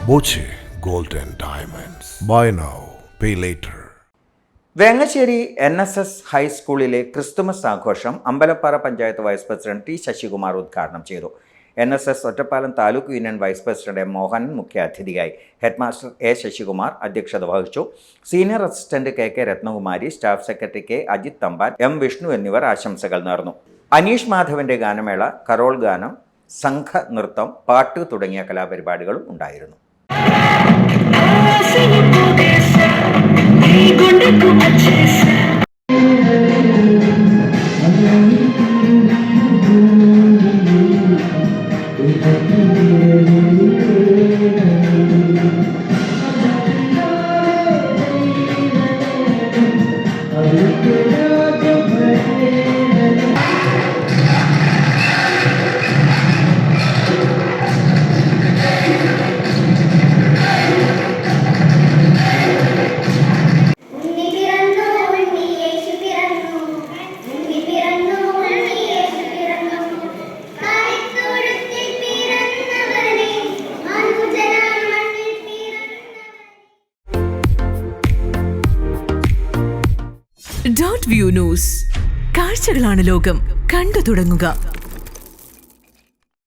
Boche gold and diamonds. Buy now pay later. Vengassery NSS ഹൈസ്കൂളിലെ Christmas ആഘോഷം Ambalappara panchayat vice president T Sasikumar ഉദ്ഘാടനം ചെയ്തു. NSS Ottapalam taluk union vice president M Mohanan മുഖ്യാതിഥിയായി. Headmaster A Sasikumar അധ്യക്ഷത വഹിച്ചു. Senior assistant KK Ratnakumari, staff secretary K Ajith Thampan, M Vishnu എന്നിവർ ആശംസകൾ നേർന്നു. അനീഷ് മാധവന്റെ ഗാനമേള, കരോൾ ഗാനം, സംഘ നൃത്തം, പാട്ട് തുടങ്ങിയ കലാപരിപാടികളും ഉണ്ടായിരുന്നു. .view news. കാഴ്ചകളാണ് ലോകം. കണ്ടു തുടങ്ങുക.